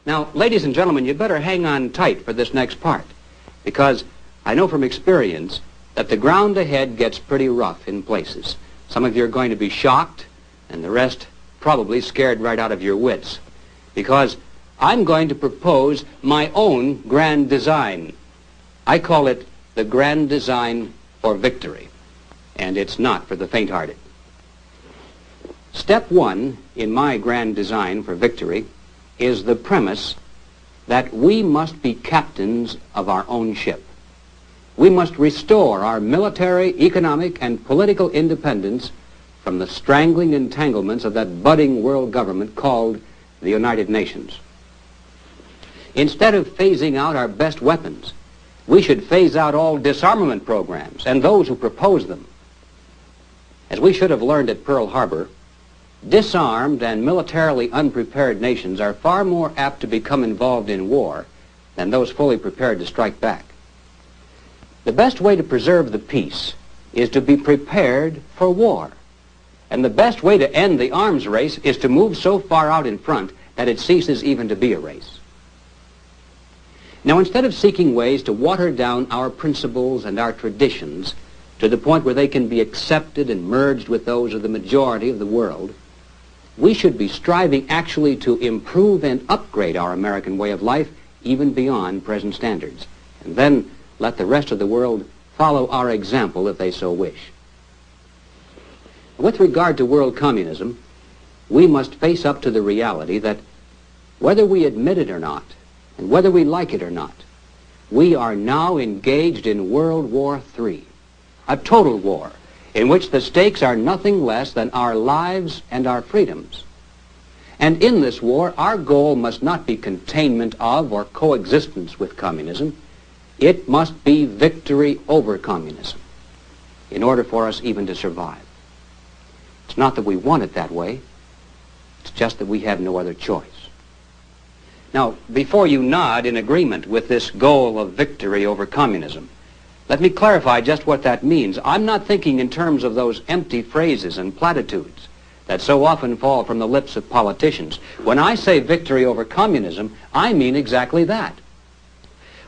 Now, ladies and gentlemen, you better hang on tight for this next part, because I know from experience that the ground ahead gets pretty rough in places. Some of you are going to be shocked, and the rest probably scared right out of your wits, because I'm going to propose my own grand design. I call it the Grand Design for Victory, and it's not for the faint-hearted. Step one in my grand design for victory is the premise that we must be captains of our own ship. We must restore our military, economic, and political independence from the strangling entanglements of that budding world government called the United Nations. Instead of phasing out our best weapons, we should phase out all disarmament programs and those who propose them. As we should have learned at Pearl Harbor, disarmed and militarily unprepared nations are far more apt to become involved in war than those fully prepared to strike back. The best way to preserve the peace is to be prepared for war. And the best way to end the arms race is to move so far out in front that it ceases even to be a race. Now, instead of seeking ways to water down our principles and our traditions to the point where they can be accepted and merged with those of the majority of the world, we should be striving actually to improve and upgrade our American way of life even beyond present standards, and then let the rest of the world follow our example if they so wish. With regard to world communism, we must face up to the reality that whether we admit it or not, and whether we like it or not, we are now engaged in World War III, a total war in which the stakes are nothing less than our lives and our freedoms. And in this war, our goal must not be containment of or coexistence with communism. It must be victory over communism in order for us even to survive. It's not that we want it that way. It's just that we have no other choice. Now, before you nod in agreement with this goal of victory over communism, let me clarify just what that means. I'm not thinking in terms of those empty phrases and platitudes that so often fall from the lips of politicians. When I say victory over communism, I mean exactly that.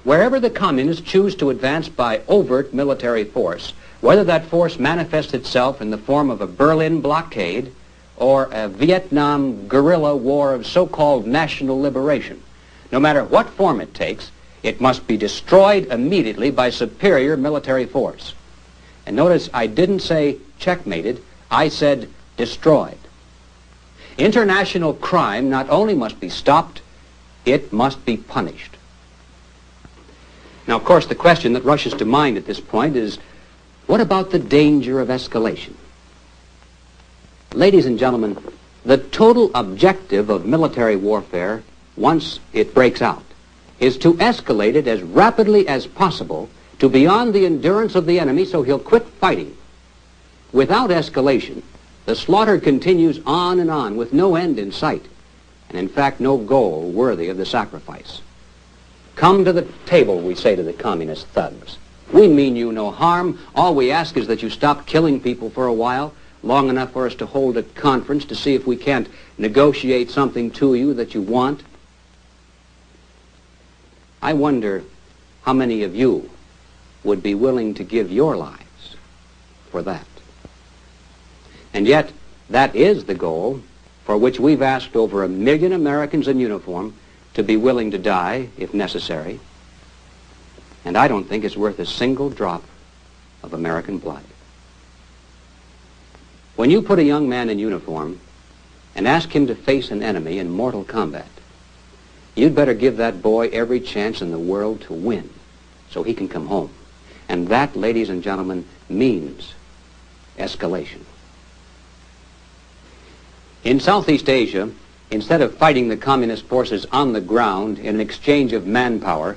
Wherever the communists choose to advance by overt military force, whether that force manifests itself in the form of a Berlin blockade or a Vietnam guerrilla war of so-called national liberation, no matter what form it takes, it must be destroyed immediately by superior military force. And notice I didn't say checkmated, I said destroyed. International crime not only must be stopped, it must be punished. Now, of course, the question that rushes to mind at this point is, what about the danger of escalation? Ladies and gentlemen, the total objective of military warfare, once it breaks out, is to escalate it as rapidly as possible to beyond the endurance of the enemy so he'll quit fighting. Without escalation, the slaughter continues on and on with no end in sight, and in fact no goal worthy of the sacrifice. Come to the table, we say to the communist thugs. We mean you no harm. All we ask is that you stop killing people for a while, long enough for us to hold a conference to see if we can't negotiate something to you that you want. I wonder how many of you would be willing to give your lives for that. And yet, that is the goal for which we've asked over 1 million Americans in uniform to be willing to die, if necessary. And I don't think it's worth a single drop of American blood. When you put a young man in uniform and ask him to face an enemy in mortal combat, you'd better give that boy every chance in the world to win so he can come home. And that, ladies and gentlemen, means escalation. In Southeast Asia, instead of fighting the communist forces on the ground in an exchange of manpower,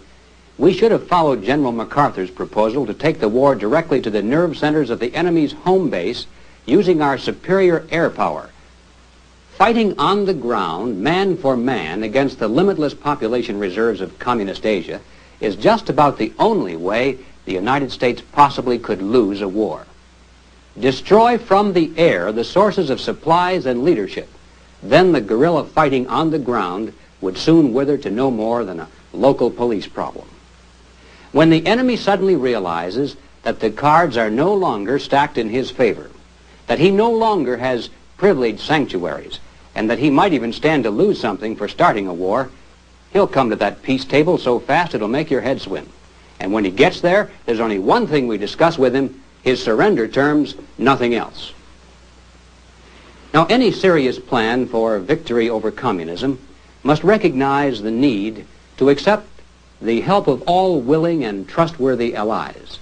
we should have followed General MacArthur's proposal to take the war directly to the nerve centers of the enemy's home base using our superior air power. Fighting on the ground, man for man, against the limitless population reserves of communist Asia is just about the only way the United States possibly could lose a war. Destroy from the air the sources of supplies and leadership. Then the guerrilla fighting on the ground would soon wither to no more than a local police problem. When the enemy suddenly realizes that the cards are no longer stacked in his favor, that he no longer has privileged sanctuaries, and that he might even stand to lose something for starting a war, he'll come to that peace table so fast it'll make your head swim. And when he gets there, there's only one thing we discuss with him: his surrender terms, nothing else. Now, any serious plan for victory over communism must recognize the need to accept the help of all willing and trustworthy allies.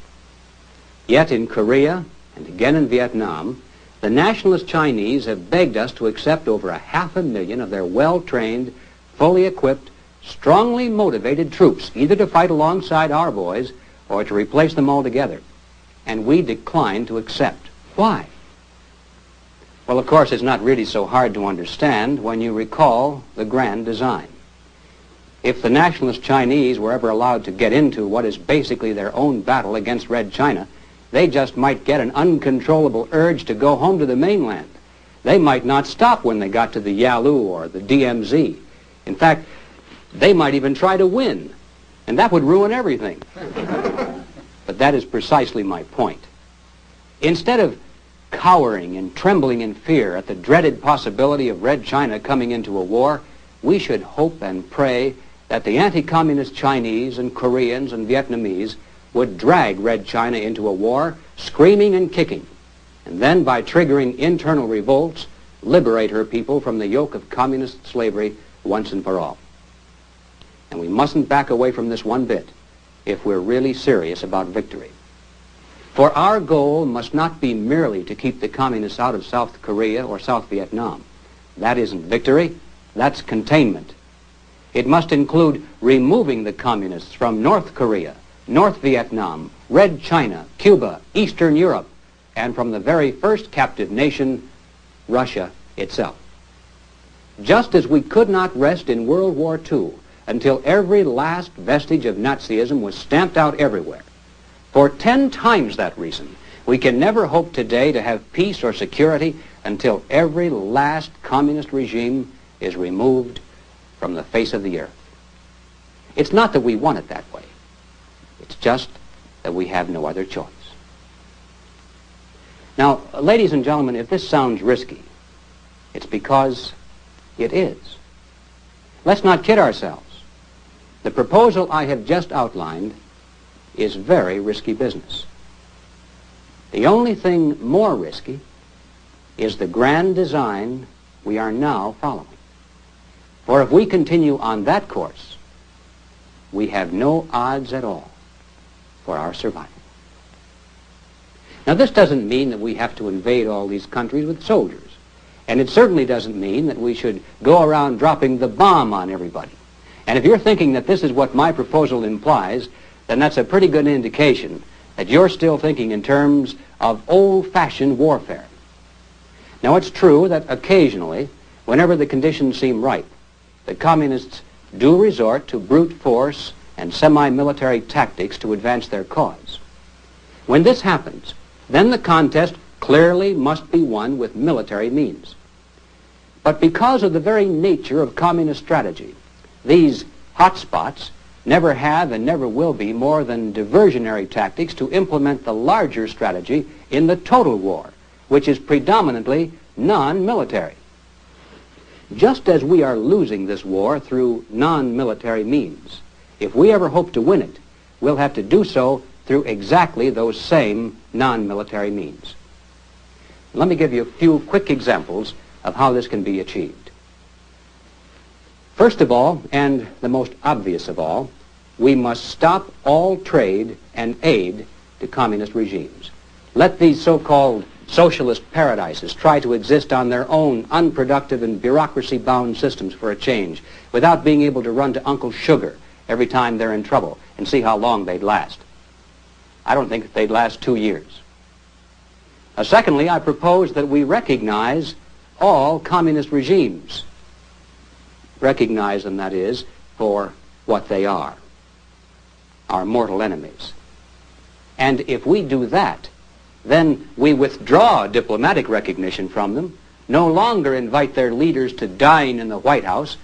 Yet in Korea, and again in Vietnam, the nationalist Chinese have begged us to accept over 500,000 of their well-trained, fully equipped, strongly motivated troops, either to fight alongside our boys or to replace them altogether. And we decline to accept. Why? Well, of course, it's not really so hard to understand when you recall the grand design. If the nationalist Chinese were ever allowed to get into what is basically their own battle against Red China, they just might get an uncontrollable urge to go home to the mainland. They might not stop when they got to the Yalu or the DMZ. In fact, they might even try to win, and that would ruin everything. But that is precisely my point. Instead of cowering and trembling in fear at the dreaded possibility of Red China coming into a war, we should hope and pray that the anti-communist Chinese and Koreans and Vietnamese would drag Red China into a war, screaming and kicking, and then by triggering internal revolts, liberate her people from the yoke of communist slavery once and for all. And we mustn't back away from this one bit if we're really serious about victory. For our goal must not be merely to keep the communists out of South Korea or South Vietnam. That isn't victory, that's containment. It must include removing the communists from North Korea, North Vietnam, Red China, Cuba, Eastern Europe, and from the very first captive nation, Russia itself. Just as we could not rest in World War II until every last vestige of Nazism was stamped out everywhere, for 10 times that reason, we can never hope today to have peace or security until every last communist regime is removed from the face of the earth. It's not that we want it that way. It's just that we have no other choice. Now, ladies and gentlemen, if this sounds risky, it's because it is. Let's not kid ourselves. The proposal I have just outlined is very risky business. The only thing more risky is the grand design we are now following. For if we continue on that course, we have no odds at all for our survival. Now, this doesn't mean that we have to invade all these countries with soldiers. And it certainly doesn't mean that we should go around dropping the bomb on everybody. And if you're thinking that this is what my proposal implies, then that's a pretty good indication that you're still thinking in terms of old-fashioned warfare. Now, it's true that occasionally, whenever the conditions seem right, the communists do resort to brute force and semi-military tactics to advance their cause. When this happens, then the contest clearly must be won with military means. But because of the very nature of communist strategy, these hotspots never have and never will be more than diversionary tactics to implement the larger strategy in the total war, which is predominantly non-military. Just as we are losing this war through non-military means, if we ever hope to win it, we'll have to do so through exactly those same non-military means. Let me give you a few quick examples of how this can be achieved. First of all, and the most obvious of all, we must stop all trade and aid to communist regimes. Let these so-called socialist paradises try to exist on their own unproductive and bureaucracy-bound systems for a change, without being able to run to Uncle Sugar every time they're in trouble and see how long they'd last. I don't think they'd last 2 years. Secondly, I propose that we recognize all communist regimes. Recognize them, that is, for what they are, our mortal enemies. And if we do that, then we withdraw diplomatic recognition from them, no longer invite their leaders to dine in the White House,